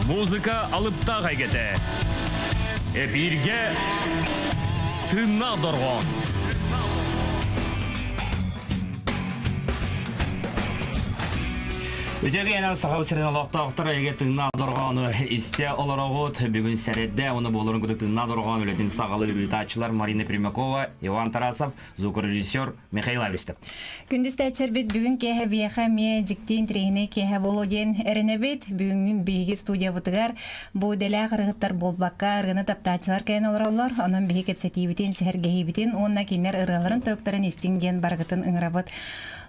Музыка алыпта гайгете. Эфирге тынна доргон. Үтегенен сахау сирен алақтақтыр әйге тыңна дорғаны исте оларағыт бүгін сәредді оны болырын күдік тыңна дорған өлетін сағалы реабилитатчылар Марина Примакова, Иван Тарасов, звукорежиссер Михаил Авристов. Күндісті әчірбет бүгін кеге бияқа ме жіктен трейіне кеге болу ден әрінебет бүгін бейге студия бұтығар бұл дәлі ғырғыттар болбаққа ұрғыны таптачылар кәйін олар, оның бейге кепсетейбітен, сәргейбітен, онына кенер ұрғаларын төктарын естінген барғытын ұңырабыт.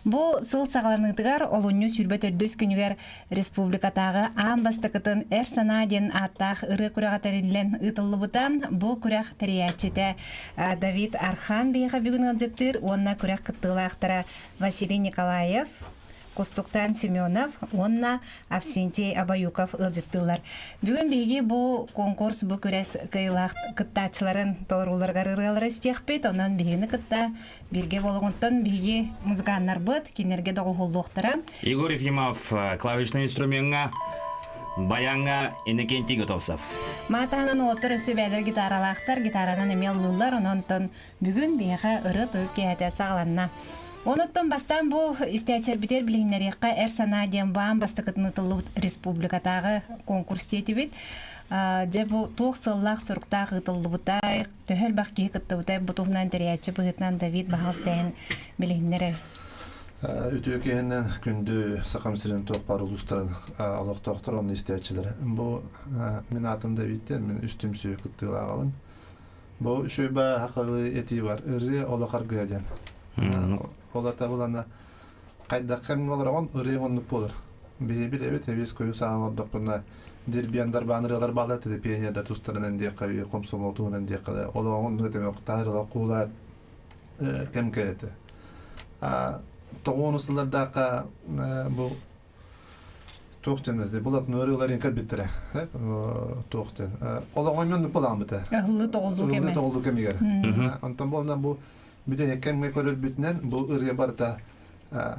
Бұл сыл сағаланығытығар олуынны сүрбет өрдөс күнігер республикатағы амбастықытын әр сана ден аттақ ұры күріға тәрелілен ұтылы бұтан бұл күріқ тәриятчеті Давид Архан бейға бүгін ғылжеттір, онына күріқ қыттығылы ақтыра Василий Николаев, Кустуктан Семенов, онна Авсентий Абаюков ылжыттылар. Бүгін бейге бұл конкурс бұл көрес кыйлақ кыттачыларын толыруларға рырғалары стекпет, онан бейгені кытта бірге болуғынтын бейге музыканнар бұд, кенерге доғы холлуқтыра. Игорь Ефимов, клавишный инструментға, баянға Иннокентий Готовцев. Матағынан отыр өсі бәдір гитаралақтар, гитаранан емел лулар, онантын бүгін бейға ұры тойып кейәті сағаланна. Оныттан бастан бұл істәчер бітер білігінерекқа әр сана ден баан бастықытын ұтылы республикатағы конкурс дейті бет. Де бұл тоқ сыллақ сұрықтағы ұтылы бұтай, төхіл бақки қытты бұтай бұтуғынан тәриятчы бұғытынан Давид бағалстайын білігінері. Үтіе кейіннен күнді сақамсырын тоқ бар ұлыстарын алықтақтыр оның істәчілері. Бұл мен атым Давидтен, мен үстім сүйі күттіғі ағауын. Бұл шөйбі хақығы еті бар, үрі олықар ғаден. Олата булана кайда кем оларган үрегонлук болор. Бибил эбет эбес көйү саган ордокуна дербияндар баныралар балат деп пионердар тустарынан дек каби комсомол туунан дек кала. Ологон нөтеме таарыга куулат кем келете. Тогонусуларда бу тоқтенде булат нөрөлөрүн калбиттере. Тоқтен. Ологон мөндүк болгон бите. Ылы тоголду кемигер. Антон болна бу Bütün kemge körür bütünen bu ırıya barda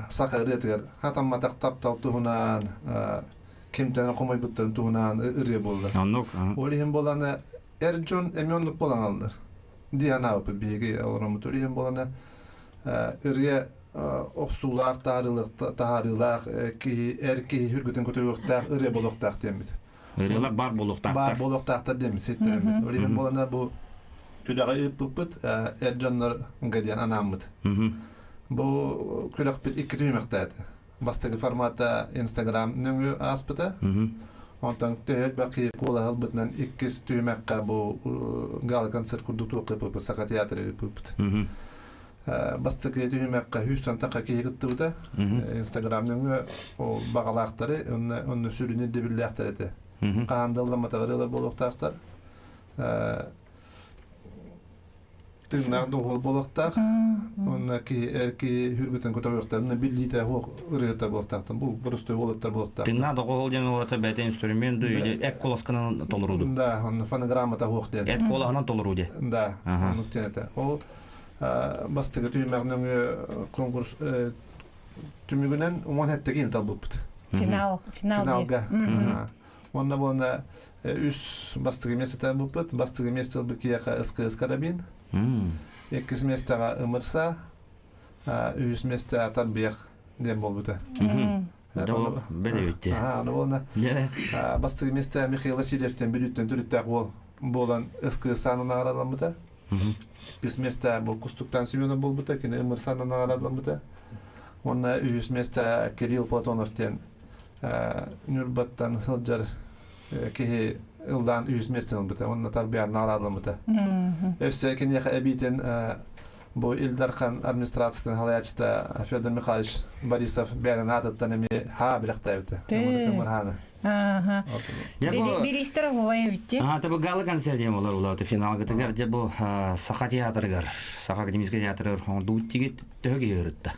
saka ırıya hatam matak tap tuhunan kimten komoy bütün tuhunan ırıya boldu. Anlık. Olihim bolana Erjon emyonluk bolan aldı. Diyana yapı bilgi alırım turihim bolana ırıya oksulak tarılak ki erki hürgütün kötülükler ırıya boluktak demit. Irıyalar bar boluktak. Bar boluktak demit settiremit. Olihim bolana bu Külağı öpüpüt, Ercanlar gadiyan anamıd. Bu külağı bir iki düğmekteydi. Bastığı formata Instagram nöngü aspıda. Ondan tüyel baki kulağı bütünen ikis düğmekka bu gal konser kurdu tuğu sakat tiyatro öpüpüt. Bastığı düğmekka Hüsran taka ki gitti da Instagram nöngü o bağalakları onu sürünü debirlekler edi. Kandalama tağırılar boluqtaqtar. Tığnak doğul bolaqtaq. Onaki erki hürgüten kötüyöktarını billite hoq ırıqtar bolaqtaqtan. Bu burustö bolaqtar bolaqtaq. Tığnak doğul den olata bete instrumentu ek kolaskana tolurudu. Da, on fonogramata hoq den. Ek kolahana tolurudu. Da, onu tenete. O bastığı tüymağının konkurs tümügünen on hettekin talbuput. Finalga. Onda bona üs bastığı mesete buput, bastığı mesete bukiyaka ıskarabin. Ekis mesete ımırsa, üs mesete tarbiyak dem bolbuta. Doğru, böyle bitti. Ona bastığı mesete Mikhail Vasilyev'ten bülütten türüttak ol bolan ıskı sanına aralanmıda. Ekis mesete bu Kustuktan Semyonov bolbuta, kine ımırsanına aralanmıda. Ona üs mesete Kirill Platonov'ten Nürbat'tan hılcar ki yıldan 100 metre biter. Onun tarbiyanı aralanmıda. Efsekin yaka ebiten bu İldarkan administrasyasının halayatçıda Fyodor Mikhailovich Borisov beğenen adattan emi ha bilaqtaydı. Bir istira hovaya bitti. Tabi galı konserdiyen olar ulatı finalga tegar bu Saha teatrgar, Saha akademiyska teatrgar hondu tigit töge yörüttü.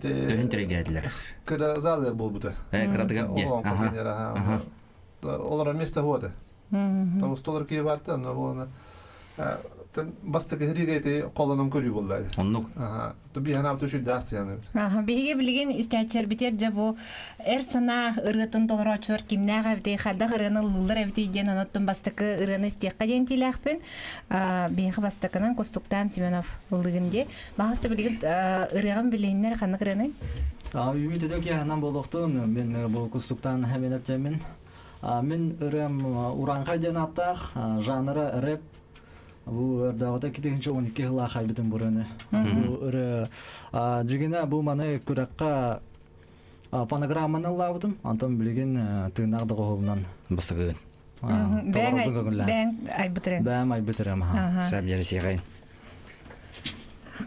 Töhün teregediler. Kıra zalı bol buta. Kıratıgar. Olara mesta hoda. Tam stolar ki vardı, no bolna бастыгы хиригейти колонон көрүү болду. Оннук. Туби хана тушу дастяны. Биге билген истәчер битер же бу сана ырытын толорочор кимнәгә бите хада гырыны лылыр бите ден оноттун бастыкы ырыны стекка ден тиләхпен. Биге бастыкынан Кустуктан Семенов лыгынде. Багысты билген ырыгын биленнәр ханы гырыны. Үмит эдек янан болуктун мен бу Кустуктан хәменептемен. Мен ырым уранга ден аттак, жанры рэп. Бу өрдәгәтә китенче 12 елга хайбытым бураны. Бу өрө жигене бу маны күрәккә фонограмманы лавдым. Антон билген тыйнагды голуннан Бастыгы. Бәң айбытырым. Бәм айбытырым. Сәб ярсыгай.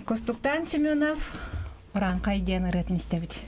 Кустуктан Семенов уранга ден ырытын истәбит.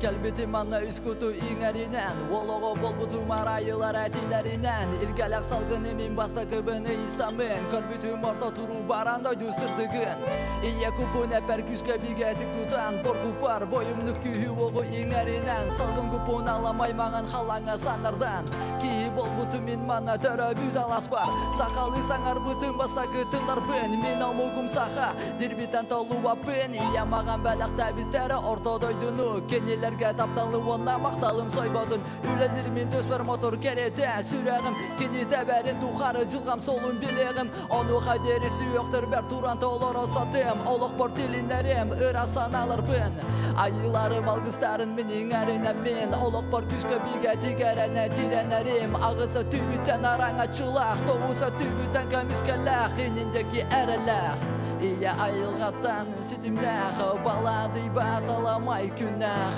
Kelbeti manna üskutu ingerinden Vologo bolbutu marayılar etilerinden İlgelek salgın emin basta kıbını İstanbul Kalbitim orta turu baranda düsürdüğün İye kupun eper küske bigetik tutan Korku par boyumluk kühü oğu ingerinden Salgın kupun alamay mağan halanga sanardan Ki bolbutu min manna töröbü dalas bar Sakalı sangar bütün basta kıtılar ben Min omugum saha dirbitan tolu vapın İye mağan belakta bitere orta doydunu Keniler taptalı ona maqtalım soybadın Ülelerimin dösper motor kerete Sürəğim kedi təbərin duxarı Cılğam solun bileğim Onu xaderisi yoxdur bər turanta olar o satım Oluq portilinlərim ırasan alır ben Ayılarım algıstarın minin ərine min Oluq por küskə bilgəti gərənə tirənərim Ağısa tübütən arana çılaq Tovusa tübütən kəmiskələk İnindəki ərələk İyə ayılğatdan sitimnəx Baladı batalamay künnəx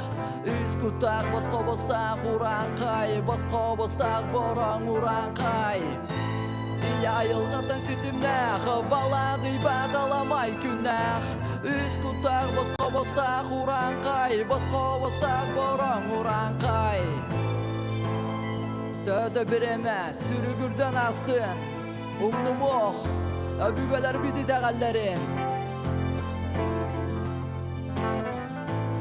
Üskutaq bosqobostaq urankay Bosqobostaq borang urankay İyə ayılğatdan sitimnəx Baladı batalamay künnəx Üskutaq bosqobostaq urankay Bosqobostaq borang urankay Tödə birəmə sürügürdən astın Umlumoq Bügeler biti təğəllərin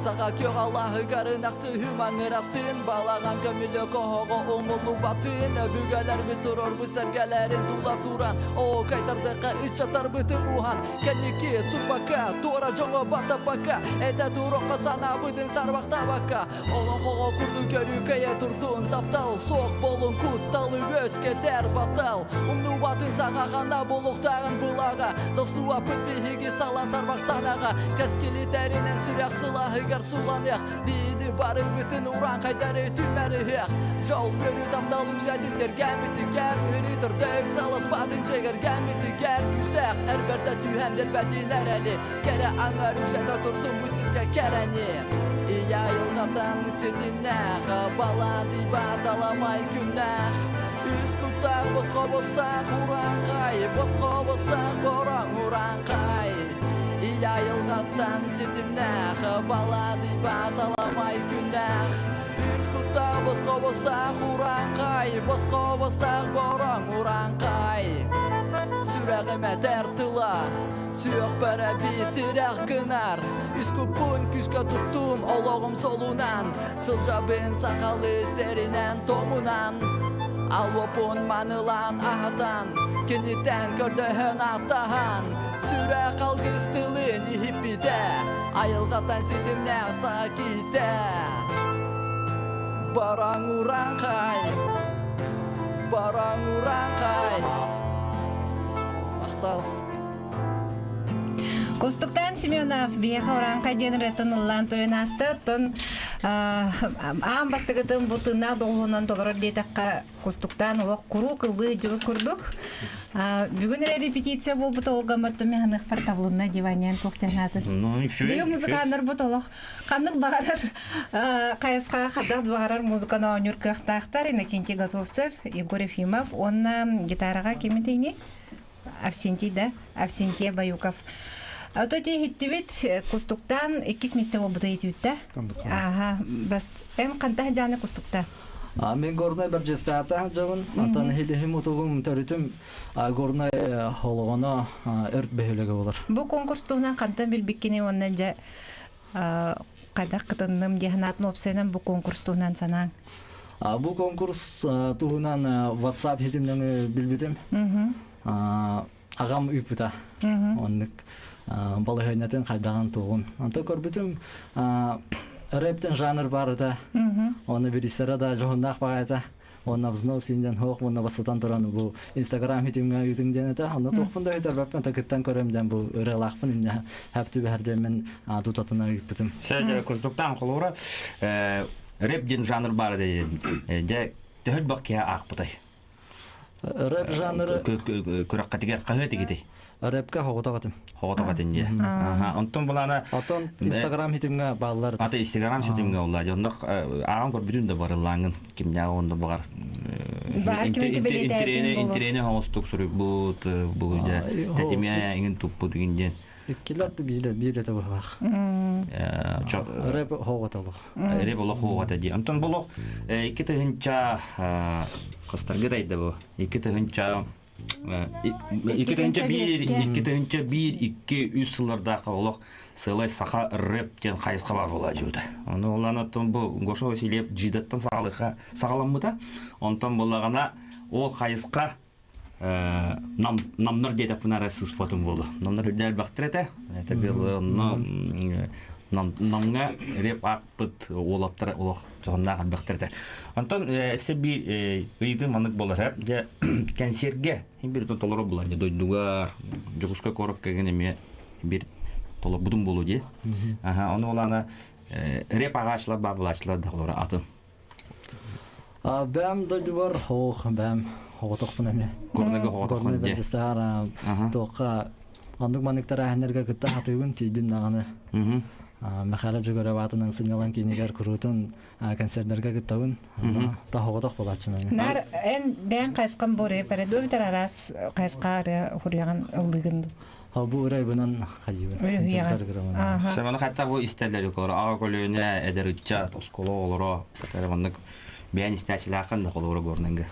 Sağa kök Allahı qarın axsı hümanı rastın Balağan kömülü qohoğu umulu batın Bügeler biturur bu sərgələrin tula turan O qaytardıqa üç atar bütün uhan Kəniki turbaka, tora jongo bata baka Ete turoqqa sana bütün sarvaq tabaka Olun qoğu kurdu körü kəyə turdun Taptal soq bolun kuttalı öz keter batal Umlu batın sağa xanda boluqtağın bulağa Dostuğa püt bihigi salan sarvaq sanağa Kəskili tərinin sürək silahı sulanıq Bidi barı bütün uran qaydarı tüməriq Jol görü tapdal yüksədi tergəmiti gər Üritir dök salas batın çeger gəmiti gər Küzdəq ərberdə tühəmdir bətin ərəli Kərə angar yüksədə turdum bu sirkə kərəni İyə yılğatan sitinəq Baladı batalamay künnəq Üskutaq bosqobostaq urankay Bosqobostaq borang urankay İyə yılğatdan sitimnəx Baladı batalamay künnəx Üskutaq bosqobostaq urankay Bosqobostaq borang urankay Sürəğimə tərtıla Suyaq bərə bitirək qınar Üskupun küskə tuttum Oloğum solunan Sılcabın saqalı serinən tomunan Alvopun manılan ahatan Kenitten kördöhön atahan Süre kalgıstılın hippide Ayılğatan sitimnəq sakitə Barang urankay Barang urankay Ақтал Кустуктан Семенов биеха уранга ден ретін ұллан тойын асты. Тон аң бастығытын бұтына долғынан доларар дейтаққа Кустуктан олақ құру қылы жылы күрдік. Бүгін репетиция бол бұты олға мәтті механық бар таблына диваниян көктенады. Бүйі музыкандар бұты олақ қандық бағарар қайысқа қадақ бағарар музыканы өнер көқтақтар. Иннокентий Готовцев, Егор Ефимов, онна гитараға кемітейне? Авсентия Баюков. Ототи хиттибит Кустуктан 2 месте болбута етүтте. Ага, бас эм кантах жаны Кустуктан. Мен горной бір жестата жабын, антан хилихим утугум төрүтүм горной хологоно өрт бөһөлөгө болар. Бу конкурстуунан кантан билбиккини оннан жа кайдак кытынным дехнатын опсенен бу конкурстуунан санаң. Бу конкурс туһунан WhatsApp хитимнен билбитим. Агам үпүта. Оннык балыгынатын кайдаган тугун. Анта көрбүтүм рэптен жанр бар да. Оны бирисера да жоннак багайта. Оны взнос инден хок, оны басатан туран бу Instagram хитимге үтүңден эте. Оны тохпунда өтөр баппен такыттан көрөмден бу релахпын инде хапту бәрдемен тутатына үпүтүм. Сәҗә күздүктән кылура рэп дин жанр бар диде. Дә төһөл бакя акпытай. Рэп жанры Күрәккәтигә кыһы тигети. рэпка хоготагатым. Хоготагатын дия. Онтон булана Атон Instagram хитимге баллар. ата Instagram сетимге улла. Жондык аган көрбүдүн да барылангын. Кимдә онда бар. Интерене хостук сүрүп бут бүгүндә. Тәтимә иң туппу дигәндән. Киләрде бизле табак. Рэп хоготалык. Рэп улы хогота ди. Онтон булык ике тыгынча кыстарга дайды бу. Ике тыгынча bir, iki, üç yıllarda olaq sılay sağa rap den qayısqa бар bola жүді. Оны оланатын bu goşa ösilep jidattan sağlanmıda. Ondan bolagana o qayısqa namlar deyip bunara sıspatım bolu. Namlar ödel baktırete. Namga rap akpıt olattır olaq çoğundağı baktırete. Ondan bir ıydı manık bolar hep. Konserge bir tolara bulan. Doydugar, Jokuska koruk kegene bir tola budun bolu diye. Onu olana rap ağaçlar, babılaçlar da olara atın. Ben doydugar hoğ, ben hoğutuk buna me. Gornaga hoğutuk buna diye. Toqa andık manıktara әнерге gıtta hatıgın tiydim nağını. Мәхәлә җигәр ватының сынялан кинегәр күрүтен концертларга гыттабын. Та хоготак булачы мен. Нар бән кайскан боре передо битер арас кайскары хуряган ылдыгын. Бу рай бунан хайыбын. Сәмәне хәтта бу истәләр юклар. Ага колөне эдерүчә тосколо олоро. Катарманнык бән истәчләкән да колоры горныңга.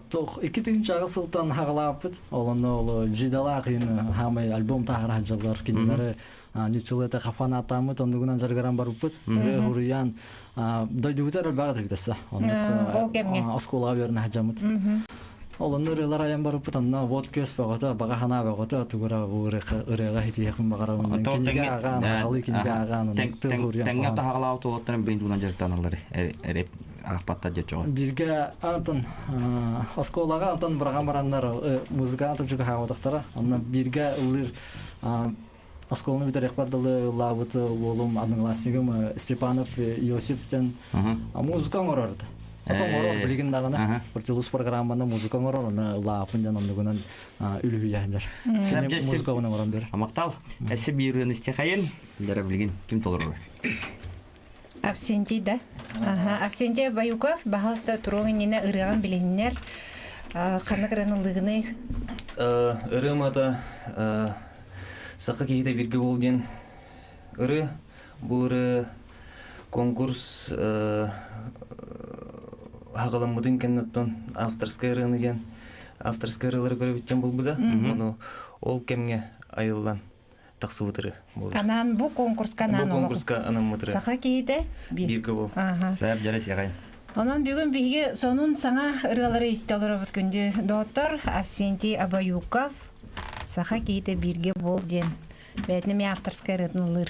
Тох 2-нче гасылтан хагалапыт. Олоно жидала кыйын хамай альбом тагыра җыллар кинеләре Ничулета хафана тамыт ондугунан жаргаран баруппут. Хуриян дойдугутар багат битесе. Оскола берне хаҗамыт. Олоннор елар аян баруппут анна водкес багата бага хана багата тугура урага хитиякын багарабын. Кинеге аган халы кинеге аган. Тәңгә тагылау тоттан бендугунан жартаналар. Реп ахпатта жечо. Бирге антон осколага антон баргандар музыка антон жуга хавадактара. Анна бирге улыр Осколны битер якбардылы лавыт олум адыңласыгым Степанов Иосифтен музыка орорды. Атом орор билген дагына биртилус программаны музыка орор аны лапындан ондугунан үлүгү яндыр. Музыка оны орон бер. Мактал. Эсе бирин истехайын дәре билген ким толыр. Авсентий да. Авсентий Баюков бахаста турогынына ырыган биленнер. Канакранылыгыны ырымата Сақы кейді бірге болден ұры, бұл конкурс хағаламыдың кәннеттен авторскай ұрыны ден, авторскай ұрылары көрі біттен бұл бұда, ол кәмге айылдан тақсы бұтыры болды. Анан бұл конкурска анан олығы? Бұл конкурска анан бұтыры. Сақы кейді? Бірге бол. Сәйіп жарай сеғайын. Онан бүгін біге сонун саңа ұрылары истелері бүткінді. Доктор Авсентий Абаюков Саха кейте бирге бол ден. Бәтіне ме авторскай рытнылыр.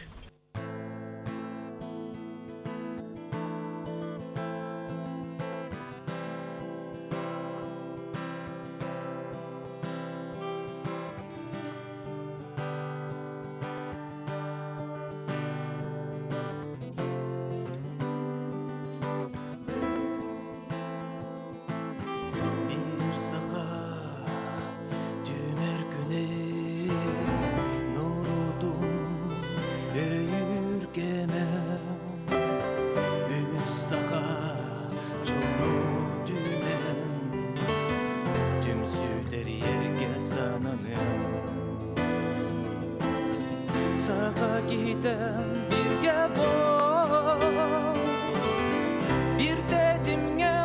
Sağa giden birge bol, bir dedimge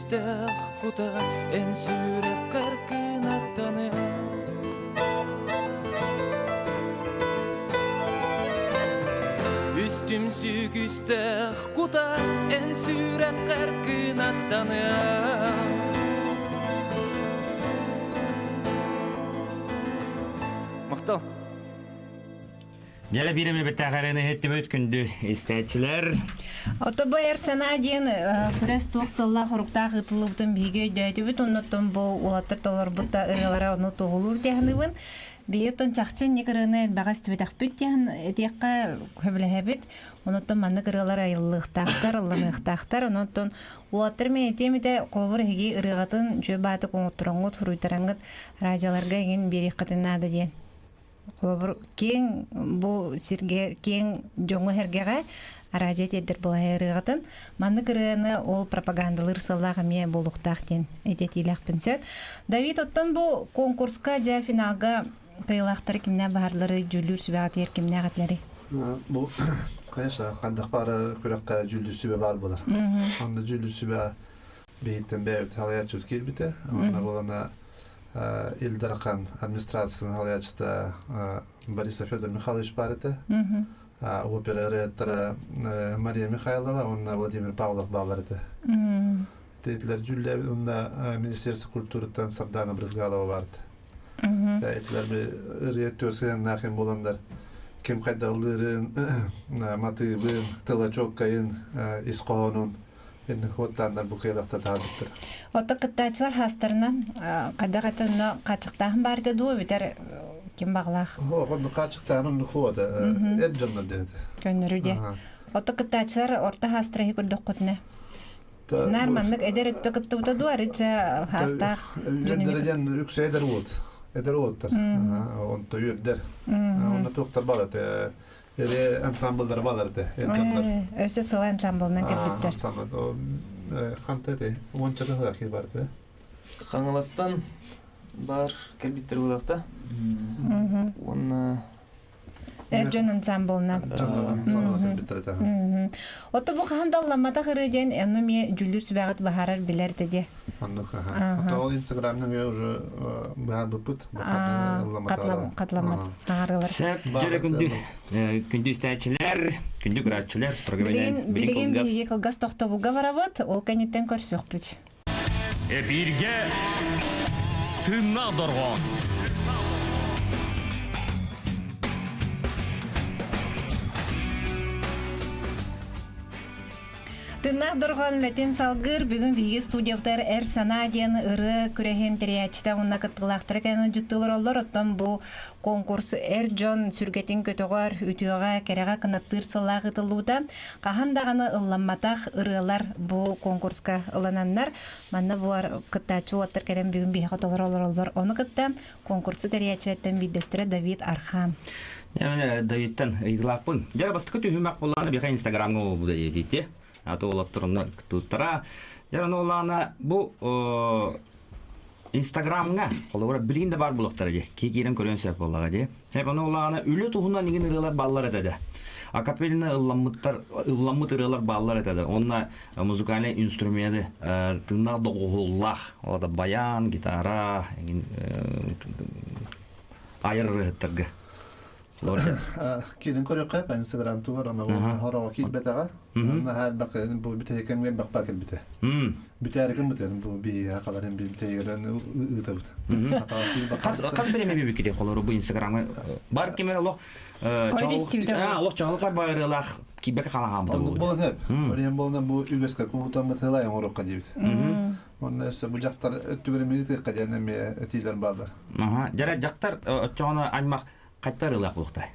сүйгүстэх кута эн сүйрек кыркын аттаны Üstüm sүйгүстэх кута эн сүйрек кыркын аттаны Мактал Жара биреме бетағарыны хеттім өткінді істәтчілер. Отобой әрсана дейін күрәс тоқсылла құрықтақ ұтылыбытын бейге дөйті бүт, оннаттан бұл олаттыр толар бұтта ұрылара оны тоғылыр дейіні бұн. Бейеттен чақчын некіріні бағас түбетақ бүт дейін әдеққа көбілі әбет. Оннаттан манны кырылар айылықтақтар, ұлланықтақтар. Оннаттан олаттыр мен етемеде қолбыр әге ұрығатын жөй баты қоңыттырыңғыт, құруйтарыңғыт радиоларға еген берек қытынады дейін. Қолбыр кен бұл сирге кен жоңы хергеға аражет еддер бұл айырығатын. Манны кіріні ол пропагандалыр сыллағы ме болуқтақ ден әдет елақ пінсер. Давид оттан бұл конкурска жа финалға қиылақтары кімне барлары жүлір сүбәғат ер кімне ғатлары? Бұл, конечно, қандық бары көрекқа жүлір сүбә бар болар. Онда жүлір сүбә бейттен бәйбіт халаят жүр келбіті. Онда болана Илдархан администрацияның халаячыта Бориса Федор Михайлович бар еті. Опера реттері Мария Михайлова, онна Владимир Павлов балар еті. Тейтілер жүлі, онна Министерство культурытан Сардана Брызгалова бар еті. Тейтілер бір рет төрсен нақын боландар. Кем қайдалырын, матыбын, тылачоккайын, исқоғынын. Енді қоттандар бұл қиылақта тағадыптыр. Отты қыттачылар хастарынан қадағатыны қачықтағын бар деді о, бетер кем бағылақ? Оғынды қачықтағын ұнды қуады, әд жандар деді. Көніріде. Отты қыттачылар орта хастырағы көрдік құтыны? Нарманлық әдер өтті қытты бұта дуар, етші хастақ Әдерден үксі әдер өт. Әдер өттір. Онты үйірдер. Онды тоқтар балады. Эре ансамблдар баларды. Өсі сылы ансамблынан кірбіттер. Ансамбл. Қантады? Ончады қылақи барды. Қаңыластан бар кәлбиттер болақта. Оны... Жон ансамблынан. Жон ансамблынан кірбіттер еді. Оты бұл қандалламада қырыден әні ме жүлір сүбәғыт бағарар білер деді. Ол инстаграмның уже бағар бұпыт. Қатламат ағарылар. Сәп, жәрі күнді істәтчілер, күнді күрәтчілер, Білеген бейге қылғас тоқты бұлға барабыт, ол кәнеттен көрсі өқпіт. Эфирге тына дұрған. Тыннақ дұрған ләтен салғыр бүгін виге студияптар әр сана ден ұры күрәхен тіриячта ұнна қыттылақтыры кәні жыттылыр олар. Оттан бұл конкурс әр жон сүргетін көтіғар үтіуға кәреға қынаттыр сылақ ұтылуыда. Қағандағаны ұлламатақ ұрылар бұл конкурска ұлананнар. Манна бұлар қыттачы оттыр кәрен бүгін бейі қотылыр олар. Оны қытта конкурсу тіриячаттан бейдестірі Давид Архан. Давидтан ұйғылақпын. Жара бастықы түйімақ болғаны бейқа инстаграмға ол бұда етейте. Аты олаттырымны күттіттіра. Жаран олағына бұл инстаграмға қолы білгенде бар бұлықтары де. Кейкерін көрен сөп олаға де. Оны олағына үлі тұғынан еген ұрылар баллар әтеді. Акапеліні ұлламыт ұрылар баллар әтеді. Онына музыкальный инструменті тыңна доғылақ. Олада баян, гитара, айыр ұрықтырғы. Келін көріққа, инстаграм туғар, ғараға кейт бәтіға. Әл бақы, бұл бітеге кәмген бақпа кел біте. Бітәрі кім біте, бұл бейі ақаларын бітегерін ұйыта біте. Қаз береме бебе кеде қолыры бұл инстаграмға бар кемер олық чағылықар байырылақ кейбәкі қалаған бұл. Болын әп. Өрен болынан бұл үгесқа көмітан бұтылайын орыққа дейбіті. Оның өсі бұл жақтар өттігірі мегітек қадияны әтейлер балдар. Жара жақтар өтчоғаны аймақ қайттар ылақ бұлықтай?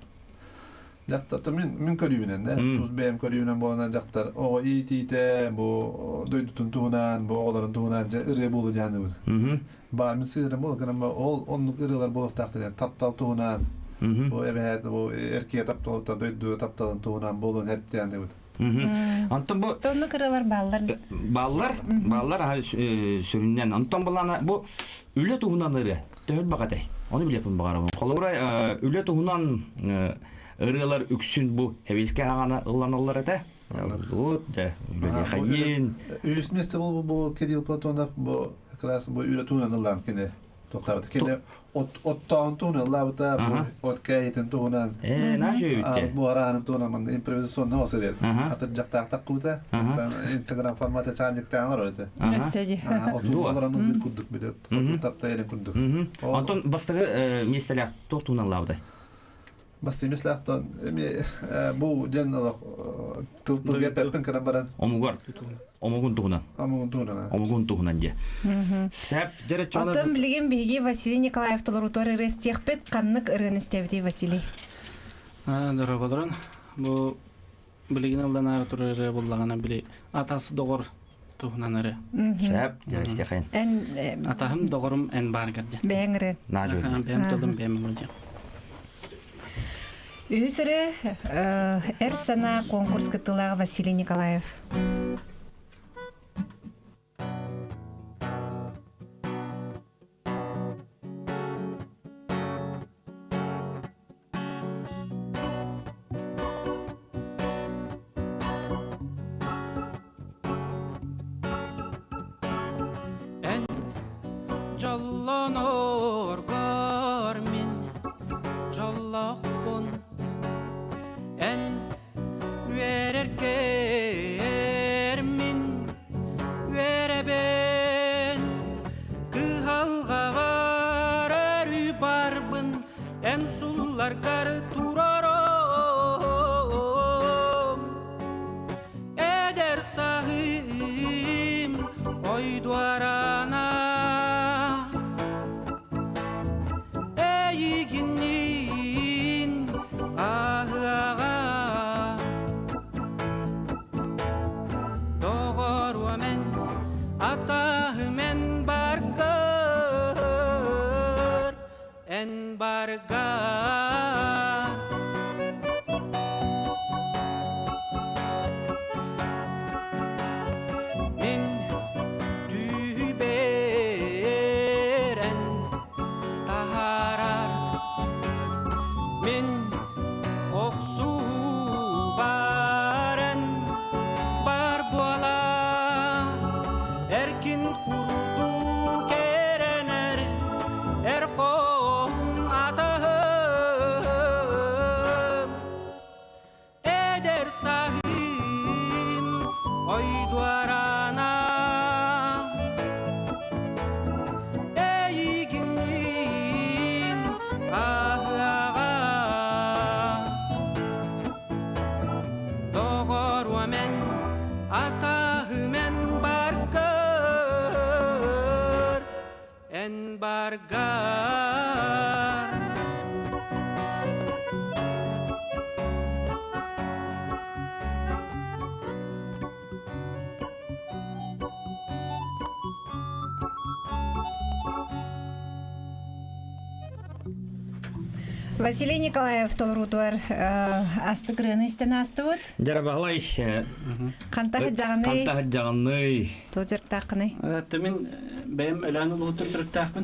Жақтар, мен көріуінен, тұз бәйім көріуінен болынан жақтар, оғы ит-ите, бұл дөйдітін туғынан, бұл оғыларын туғынан ұры болу жәні бұл. Бар, мен сығырын болу, кінім ол онлық ұрылар болуқтақты, таптал туғынан, бұл әбәйді, бұл әркеге тапталыпта, дөйді тапталын туғынан болуын әпті жәні бұл. Антон бұл... Тоны кырылар баллар? Баллар сүріннен. Антон бұлана бұл үлі туғынан ұры, төхіл бағатай. Оны білепін бағарабын. Қолығырай үлі туғынан ұрылар үксін бұл әвеліске ағаны ұлланылар әті. Вот, да, люди ходин. Üst mesle bu Kirill Platonov bu klas bu üretunan kene toqtardı. Kene ottağın tuğunlar da bu otkayetin tuğunan. Naşı bitti. Bu aranın tuğunan improvizasyon ne olsa dedi. Hatırcak tak kuta. Instagram formatı çaldıktan sonra öyle. Mesele. Otuğuların bir kurduk bir de. Tapta yerin kurduk. Антон бастығы местелер тоқтуынан лавды. Bastı meslekten bu cennet tılpı gepepin kana baran. Омугун туғынан. Ama tuğunan. Омугун туғынан де. Сәп, дәрет чоғлар... Отон билген биги Василий Николаев толорутор рестехпет каннык ырыныстебди Василий. Дорогодрон, бу билген алдан ары турары боллагана били атасы догор туһунан ары. Сәп, дәресте қайын. Атахым догорум эн баргады. Бәңрен. Нажу өйді. Бәм тылдым бәм өйді. Үсірі әр сана конкурс кытылағы Василий Николаев. Эн жоллонор гормин жоллохпун эн вереркермин веребен кыхалга барары барбын эн суллар кары тураром эдер сахым ойдуарана эйигинин ахыага догоруамен атахымен баргар эн баргар Min düberen taharar Min oksu baren barbola Erkin kurdu kerener erkon atahım Eder sahim oyduarana Eyginin ahıağa Doğruamen atahımen bargar En bargar Василий Николаев толорутор асты кырыны истен асты вот. Дәрі бағлай, Қантағы жағыны қантағы жағыны. тозырк тақыны. Мен бәйім өләні ұлғытын тұрықтақпын.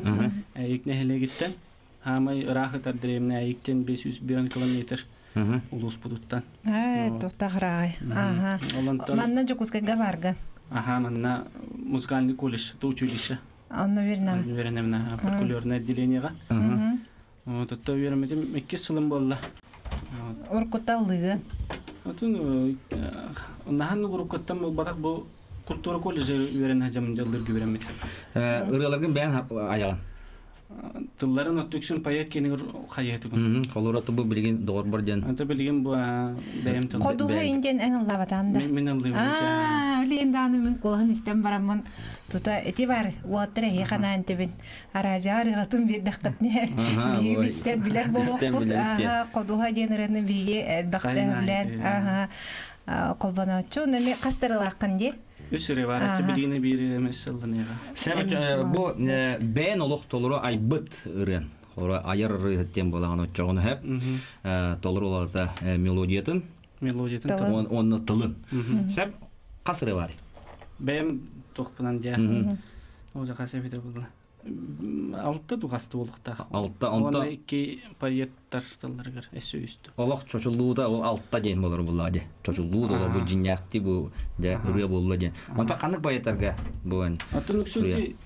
Әйікне хеле кеттен. Хамай рахытар діреміне әйіктен 501 километр улус бұдыттан. Тоқтағырағай. Манна жүкізгенге барған. Манна музыкальный колледж, то училище. Онны вернам. Веренемна партикулерное отделениеға. Отто веремедім 2 сылым болла. Оркуталлығы. Нахан ғұрыққаттан батақ бұл культура колледжі верен хажамын жалдырғы веремеді. Үрелерген бәйін аяған. Тылларын оттөксін паят кенігір қайеті күн. Қолыраты бұл білген доғыр бір ден. Ата білген бұл бәйім тылды. Қодуға инден ән аллабатанда. Мен алды білген. Өлейінді анымен қолын істен барамын. Тута эти бар, уаттыра хана антебин. Аража арыгатын беддактапне. Биги бистер билер болуп. Кодуга денерен биги бакта билен. Колбаначу неме кастырылаккан ди. Үсіре бар, білгені бері меселдінеға. Сәбет, бұл бәйін олық толыры айбыт ұрын. Айыр ұрыттен болаған отчағыны әп. Толыры оларда мелодиятын. Мелодиятын. Оны тылын. Сәбет, қасыры бар? Бәйім тоқпынан дия. Ол жақа сәбеті болды. Алты дугасты болуктаа. Алтта, онта- Онда ики поеттар талларгар эссе үстү. Олох чочулууда ол алтта ден болор буллади. Чочулууда ол бу жинякти бу да үрө болла ден. Онта канык баятарга буен. Атын үксүнти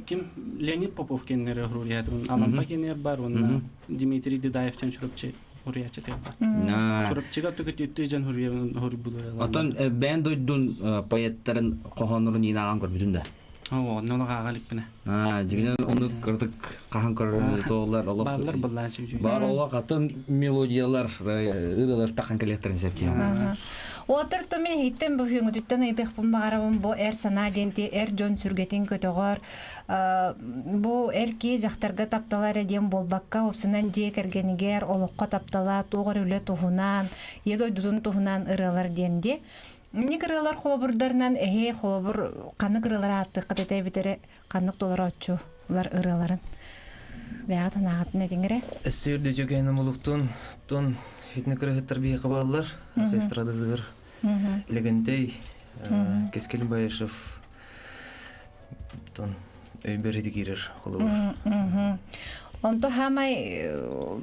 ким Леонид Попов кеннер хуриятрун, Алампа кеннер бар, онна Дмитрий Дедаевчан чурупчы хуриячы бар. На. Чурупчыга түгөтүттү жан хури булар. Отон бен дойдун паяттарын кохонурун инаган көрбүтүн да. О, нолага галик бине. Жигинен ону кырдык кахан көрүнү тоолар олох. Баллар баллар чүжү. Бар олох атын мелодиялар, ырылар такан келектерин септи. Отыр то мен хиттен бу хүңүттен ыдык бу магарабын бу эр сана денти эр жон сүргетин көтөгөр бу эрки жактарга тапталар эден болбакка опсынан же кергенигер олокко таптала тугар үлө тухунан едойдудун тухунан ыралар денди. Ни кырылар холобурдарынан холобур канык ырылар атты катетай битере канык долар очу улар ыраларын. Бага танагатын эдиңере. Эсүрдө жөгөнү булуктун тон фитне кырыгыттар бие кабаллар, эстрададыр. Легендей Кескелин Баешев тон өйбөрү дигирер холобур. Онто хамай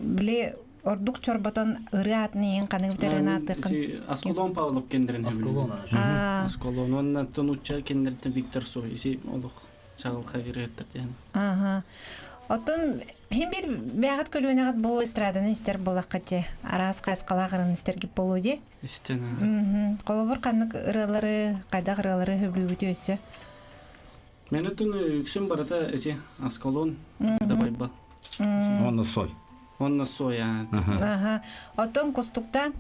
биле ордук чорботон ыры атнын канык битерен атты. Асколон Павлов кендерин. Асколон онна тонуча кендерден Виктор Сой. Иси олук чагыл хагиреттер ден. Отон хем бир бягат көлөнөгат бу эстраданы истер болаккачы арас кайскалагырын истергип болуди. Истен. Колобур канык ырылары, кайда ырылары хөблүбүтү өсө. Мен өтүн үксүн барата эти Асколон да байбал. Ону сой. Онна соя. Отон кустуктан.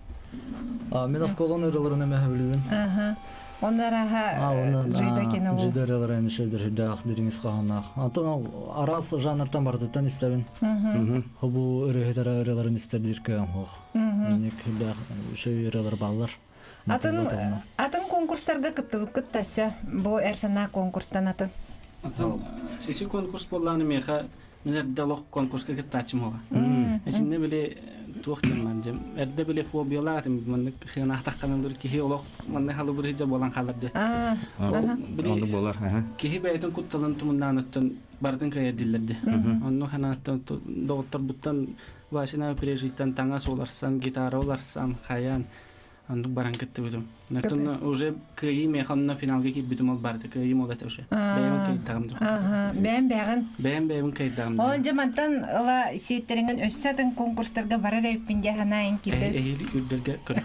Мен Асколон ырыларын эме хөблүбүн. Онлараха жыйда кене бул. Жидерелер эми шевдер дак дириңиз каханак. Антон арас жанртан бардыттан истебин. Бу ырыгытара ырыларын истердиркен хох. Ник да шөйрелер баллар. Атын конкурстарга кыттасы. Бу эрсана конкурстан атын. Атын эси конкурс болланы меха мен далох конкурска кыттачым ога. Эсинне биле туохтен манжем. Эрде биле фобиялатым мен хына такканымдыр ки олох мен халы бир хижа болан каларды. Онду болар. Ки бейтен кутталын тумундан өттөн бардын кая диллерди. Онну ханаттан доктор буттан вашина прежиттан таңа соларсан гитара оларсан хаян анду баран кетти будум. Нактан уже кыйы механна финалга кип бүтүм ол барды. Кыйы молат уже. Бэйм кайдагымды. Бэйм кайдагымды. Ол жамантан ала сеттериңен өссөтөн конкурстарга барар эппинде ханайын киде. Эйли үрдөргө көрөп.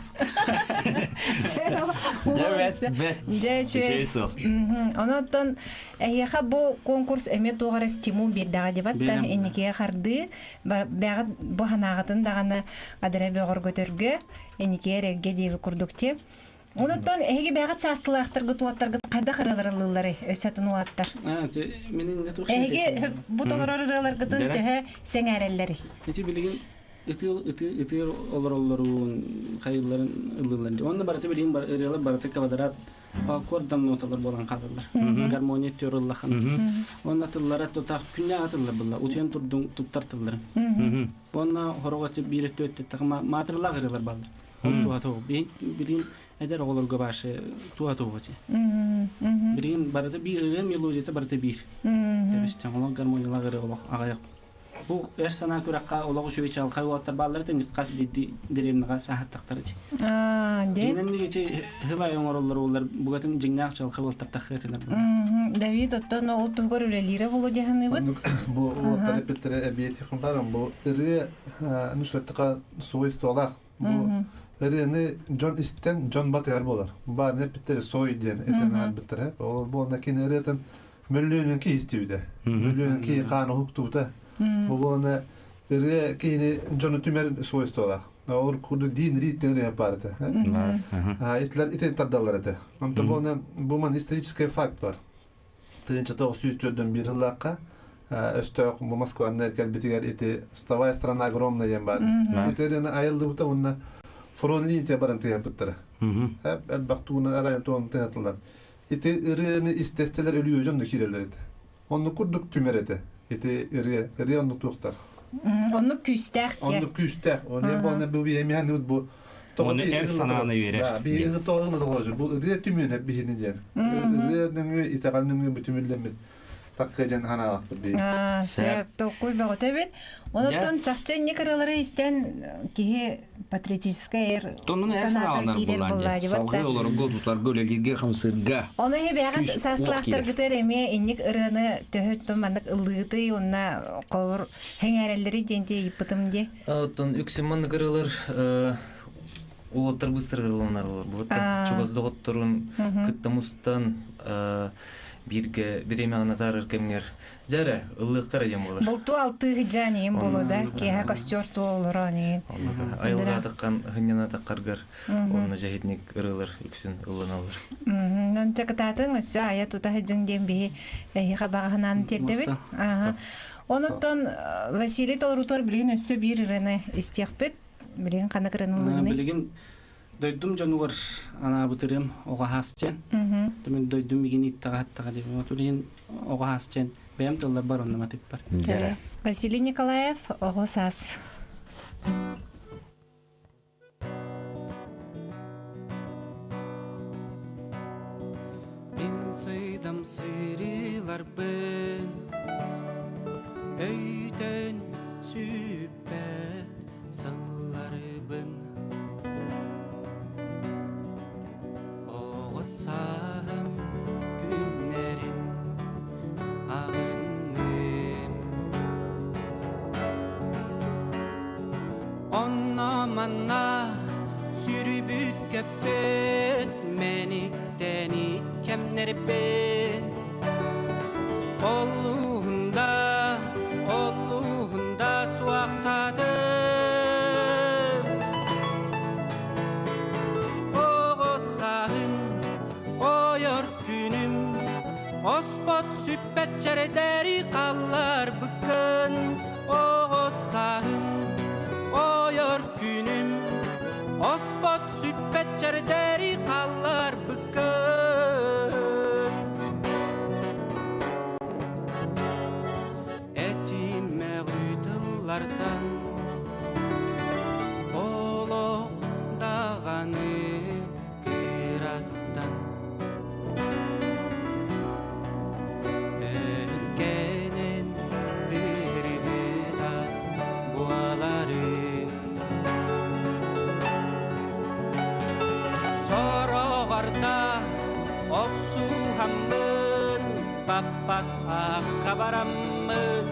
Онотон эйха бу конкурс эме тугара стимул бердага дебат та энеке харды багат бу ханагатын даганы кадере бөгөр көтөргө энеке эрге деп курдукте. Онотон эге багат састылактарга туаттарга кайда кырылырлары өсөтүн уаттар. Менин не тух. Эге бу толорарларга төнтө сеңәрелләри. Эти билген эти олороллорун кайылларын ылылан. Онда бараты билген бар эрелер бараты квадрат аккорддан ноталар болан калдылар. Гармония төрөллахан. Онда тыллара тотак күннө атылар булла. Утен турдун туттартылар. Онда хорогачы биретте өттө матырлар эрелер балды. Туатоо билген эдер олорго башы туатоо бачы. Билген бараты бир мелодия бараты бир. Тебестен олар гармониялар эрелер агаяк. Бу эрсана күрәккә олыгы шөйчә ал хайваттар балларын кас бидди деремнәгә сахаттактар. Динен нигече хыла яңарылар улар бугатын җиңнәк чал хайваттар тахытылар. Давид оттон ол тугыр үлелире булу дигәнне бит. Бу таләпеттере әбияти хәбәрем бу ире нушлаттыга суйстолак. Бу ирене Джон Истен Джон Батер булар. Бар не питер сойден этен биттере. Ол бу накин иретен миллионын ки истибиде. Миллионын ки каны хуктубта. Bu bana ere kini John Tümer soystola. Or kudu din ritten yapardı. Itler iten taddalardı. Anta bu man исторический факт var. 1904'den bir yıllıkka Östök bu Moskva'nın erkel bitiger iti вставая страна огромная var. İterini ayıldı bu da onunla front linje barantı yapıttırı. Hep elbaktığını arayan toğunu tenatırlar. İti ırığını istesteler ölüyor John da kireler iti. Onu kurduk Tümer iti. Iti iri onu tuğtar. Onu küstek. Onu küstek. Onu bana bu bir yemeğini bu. Onu ev sanağını verir. Bir yılı toğunu da olacak. Bu iri tümün hep bir hini diyen. İri nüngü itagal nüngü bütümüllemez. таккыден ханаакты би. Сөп толкуй бөгөтөбүт. Онотон чакчы некералары истен кихи патриотическая эр. Тонун эсен алынар буланды. Салгы олар голдутлар гөлелерге хамсырга. Оны хебягат саслахтар гытер эме инник ыраны төһөттөн мандык ылыгыты онна колор хеңәрелleri денте ипытым де. Оттон үксүман кырылар улоттар быстыр кырыланар булат. Чугаздоготторун кыттамустан бирге биреме анатар кемгер. Жара ылык карадем болар. Болту алты жаным болода кеха костер толорани. Айылга таккан хыннана таккаргар. Онна жахитник ырылар үксүн ылыналар. Нон чакататын өсө ая тута хыжыңден би хабаганан тердебит. Онотон Василий Толрутор билген өсө бир ыраны истекпет. Билген канакырынылыгыны. Билген дойдум жануар ана бутырым ога хасчен. Темен дойдум биген иттагаттага деп. Отурин ога хасчен. Бем тыллар бар онна матип бар. Василий Николаев Огосас. Мин сыйдам сырылар бен өйтөн сүппет сыллары бен Огосам күннерин ағынным Онна манна сүрүбүт көппет мениктени кемнер бен Олluğunda suaqtadım Oğuzahın oyor günüm Ospot süppet çerederi kallar bıkkın Oğuzahın oyor günüm Ospot süppet çerederi kallar bıkkın Etime güydıllardan Oloq dağanı kırattan Örgenen birbida buaların Soroğarda oksu hamın Babak akabaramın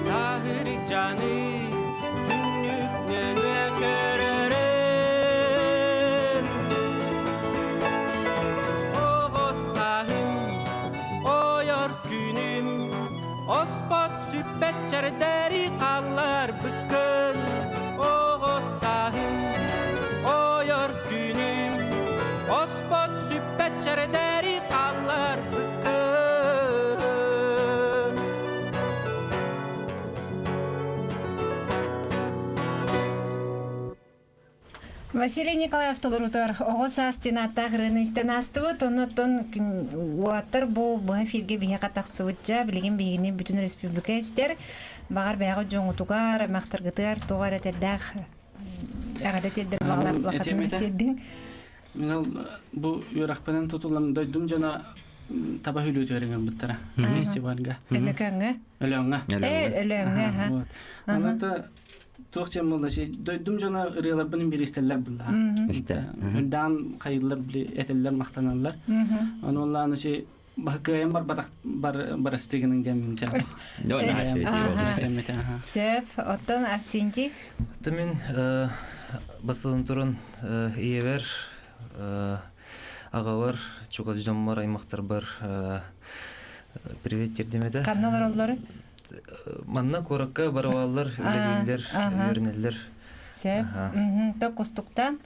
Tahir canı tünlüknene körerem Oğuzahın oyor günüm Ospot süppet çerderi kallar bıkkın Oğuzahın oyor günüm Ospot süppet çerderi kallar bıkkın Василий Николаев Толрутор Огосас тенатта грыны истенастыбыт, онотон уаттар бу эфирге бие катаксыбытча билген бигини бүтүн республика истер багар баягы жоңутугар мактыргытыр тугар этеддах агада теддер багалап лакатын теддин. Мен бу юракпенен тутулам дойдум жана таба хүлөтөрүңөр буттара. Фестивалга. Эмекеңе? Элөңгө. Элөңгө, ха. Аната Тоқчем молдаши дойдум жана ырыялабын бир истеллер булла. Дан кайдылар били этеллер мактаналар. Анолланы ши бакыйым бар астыгының демин жаа. Сөп, оттон афсинти. Мен бастадан туран иевер агавар чугаз жаммар аймактар бар. Привет тердемете. Каналар оллары? Манна коракка бараваллар, үлелилер, өрнеллер. Сөп, токустуктан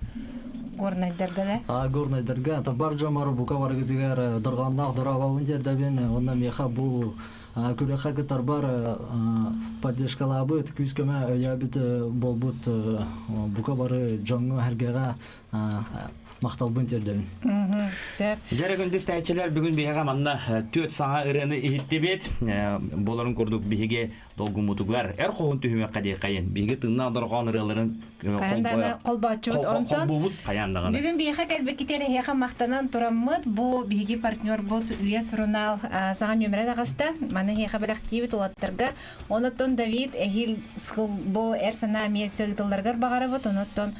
горнайдарга да? Горнайдарга, та бар жамары бука баргытыгар дырганнак дырабабын жердебен, онна меха бу күрәхә кытар бар поддержкалабыт, күскәмә өябыт болбут бука бары жаңы һәргәгә макталбын тердебин. Сөп. Жарыгын дөстәчеләр бүгін бейға манна төт саңа ырыны ихиттебет. Боларын көрдік бейге долгумутугар. Әр қоғын түйіме қадей қайын. Бейге тыңна дұрған ырыларын Каянданы қолбачуыт онтон. Бүгін бейға кәлбі кетері хеға мақтанан тұрамыд. Бұ бейге партнер бұд үйе сұрынал саған өмірі дағаста. Маны хеға білақтейбіт олаттарға. Оныттон Давид әхил сқыл бұ әрсана мие сөлгітілдергар бағары бұд. Оныттон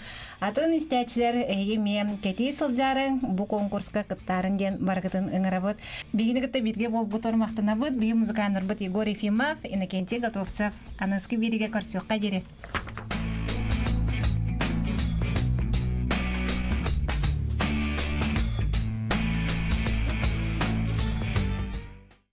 атын истәчілер әйге мен кәтей сылжарын бұ конкурска кыттарын ден барғытын ыңырабыд. Бейгіні кітті бетге бол бұд ормақтана бұд. Бейге музыканыр бұд Егор Ефимов, Иннокентий Готовцев. Анысқы береге көрсеуққа дере.